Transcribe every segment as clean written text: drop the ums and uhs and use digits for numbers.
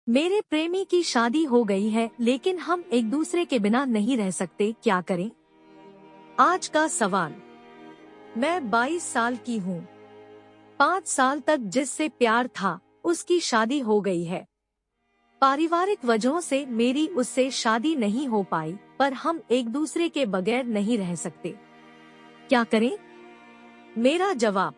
मेरे प्रेमी की शादी हो गई है लेकिन हम एक दूसरे के बिना नहीं रह सकते, क्या करें? आज का सवाल। मैं 22 साल की हूँ। 5 साल तक जिससे प्यार था उसकी शादी हो गई है। पारिवारिक वजहों से मेरी उससे शादी नहीं हो पाई, पर हम एक दूसरे के बगैर नहीं रह सकते। क्या करें? मेरा जवाब,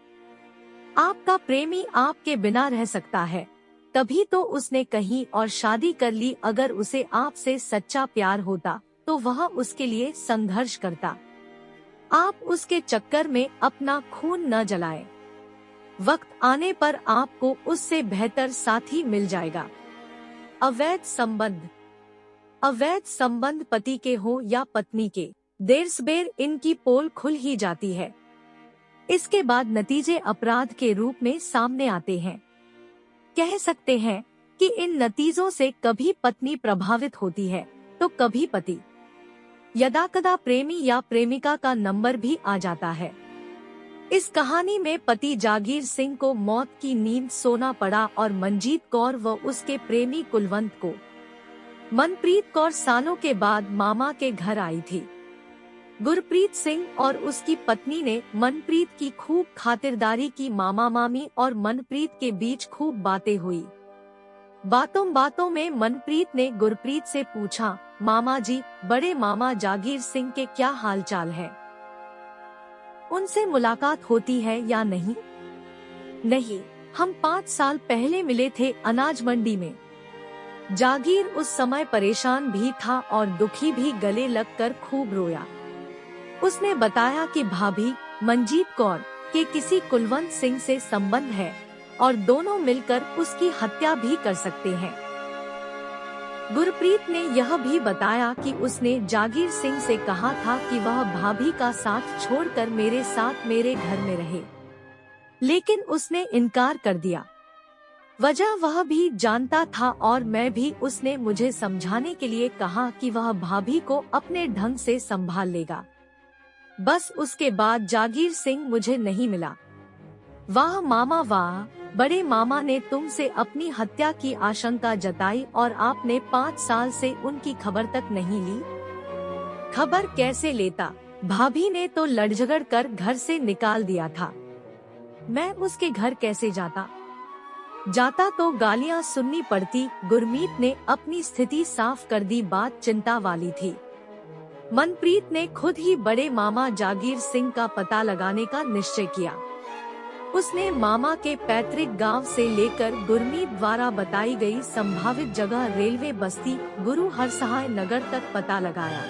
आपका प्रेमी आपके बिना रह सकता है, तभी तो उसने कहीं और शादी कर ली। अगर उसे आपसे सच्चा प्यार होता तो वह उसके लिए संघर्ष करता। आप उसके चक्कर में अपना खून न जलाएं। वक्त आने पर आपको उससे बेहतर साथी मिल जाएगा। अवैध संबंध। अवैध संबंध पति के हो या पत्नी के, देर सबेर इनकी पोल खुल ही जाती है। इसके बाद नतीजे अपराध के रूप में सामने आते हैं। कह सकते हैं कि इन नतीजों से कभी पत्नी प्रभावित होती है तो कभी पति। यदाकदा प्रेमी या प्रेमिका का नंबर भी आ जाता है। इस कहानी में पति जागीर सिंह को मौत की नींद सोना पड़ा और मंजीत कौर व उसके प्रेमी कुलवंत को। मनप्रीत कौर सालों के बाद मामा के घर आई थी। गुरप्रीत सिंह और उसकी पत्नी ने मनप्रीत की खूब खातिरदारी की। मामा मामी और मनप्रीत के बीच खूब बातें हुई। बातों में मनप्रीत ने गुरप्रीत से पूछा, मामा जी, बड़े मामा जागीर सिंह के क्या हालचाल है? उनसे मुलाकात होती है या नहीं? नहीं, हम 5 साल पहले मिले थे अनाज मंडी में। जागीर उस समय परेशान भी था और दुखी भी, गले लगकर खूब रोया। उसने बताया कि भाभी मंजीत कौर के किसी कुलवंत सिंह से संबंध है और दोनों मिलकर उसकी हत्या भी कर सकते हैं। गुरप्रीत ने यह भी बताया कि उसने जागीर सिंह से कहा था कि वह भाभी का साथ छोड़कर मेरे साथ मेरे घर में रहे, लेकिन उसने इनकार कर दिया। वजह वह भी जानता था और मैं भी। उसने मुझे समझाने के लिए कहा कि वह भाभी को अपने ढंग से संभाल लेगा। बस उसके बाद जागीर सिंह मुझे नहीं मिला। वाह मामा वाह, बड़े मामा ने तुमसे अपनी हत्या की आशंका जताई और आपने 5 साल से उनकी खबर तक नहीं ली। खबर कैसे लेता? भाभी ने तो लड़झगड़ कर घर से निकाल दिया था। मैं उसके घर कैसे जाता तो गालियां सुननी पड़ती। गुरमीत ने अपनी स्थिति साफ कर दी। बात चिंता वाली थी। मनप्रीत ने खुद ही बड़े मामा जागीर सिंह का पता लगाने का निश्चय किया। उसने मामा के पैतृक गांव से लेकर गुरमीत द्वारा बताई गई संभावित जगह रेलवे बस्ती गुरु हरसहाय नगर तक पता लगाया।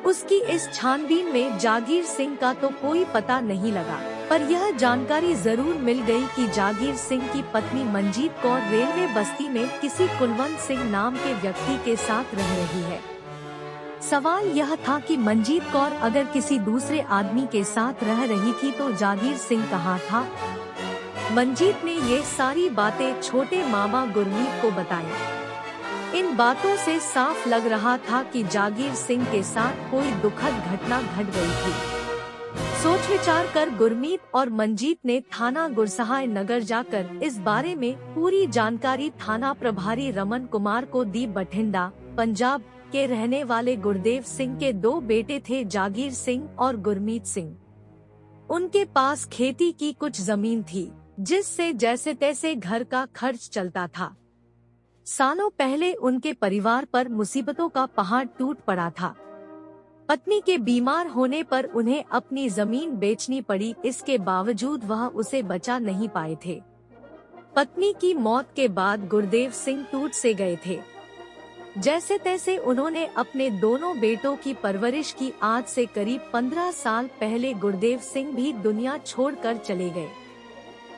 उसकी इस छानबीन में जागीर सिंह का तो कोई पता नहीं लगा, पर यह जानकारी जरूर मिल गई कि जागीर सिंह की पत्नी मंजीत कौर रेलवे बस्ती में किसी कुलवंत सिंह नाम के व्यक्ति के साथ रह रही है। सवाल यह था कि मंजीत कौर अगर किसी दूसरे आदमी के साथ रह रही थी तो जागीर सिंह कहाँ था? मंजीत ने ये सारी बातें छोटे मामा गुरमीत को बताई। इन बातों से साफ लग रहा था कि जागीर सिंह के साथ कोई दुखद घटना घट गई थी। सोच विचार कर गुरमीत और मंजीत ने थाना गुरसहाय नगर जाकर इस बारे में पूरी जानकारी थाना प्रभारी रमन कुमार को दी। बठिंडा, पंजाब के रहने वाले गुरदेव सिंह के 2 बेटे थे, जागीर सिंह और गुरमीत सिंह। उनके पास खेती की कुछ जमीन थी जिससे जैसे तैसे घर का खर्च चलता था। सालों पहले उनके परिवार पर मुसीबतों का पहाड़ टूट पड़ा था। पत्नी के बीमार होने पर उन्हें अपनी जमीन बेचनी पड़ी। इसके बावजूद वह उसे बचा नहीं पाए थे। पत्नी की मौत के बाद गुरदेव सिंह टूट से गए थे। जैसे तैसे उन्होंने अपने दोनों बेटों की परवरिश की। आज से करीब 15 साल पहले गुरदेव सिंह भी दुनिया छोड़कर चले गए,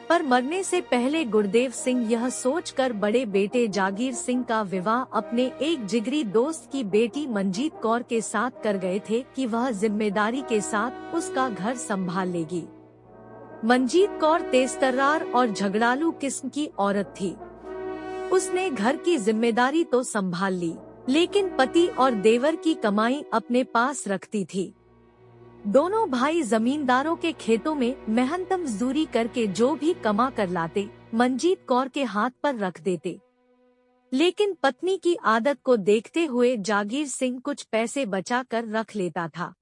पर मरने से पहले गुरदेव सिंह यह सोचकर बड़े बेटे जागीर सिंह का विवाह अपने एक जिगरी दोस्त की बेटी मंजीत कौर के साथ कर गए थे कि वह जिम्मेदारी के साथ उसका घर संभाल लेगी। मंजीत कौर तेजतर्रार और झगड़ालू किस्म की औरत थी। उसने घर की जिम्मेदारी तो संभाल ली, लेकिन पति और देवर की कमाई अपने पास रखती थी। दोनों भाई जमींदारों के खेतों में मेहनत मजदूरी करके जो भी कमा कर लाते, मंजीत कौर के हाथ पर रख देते। लेकिन पत्नी की आदत को देखते हुए जागीर सिंह कुछ पैसे बचा कर रख लेता था।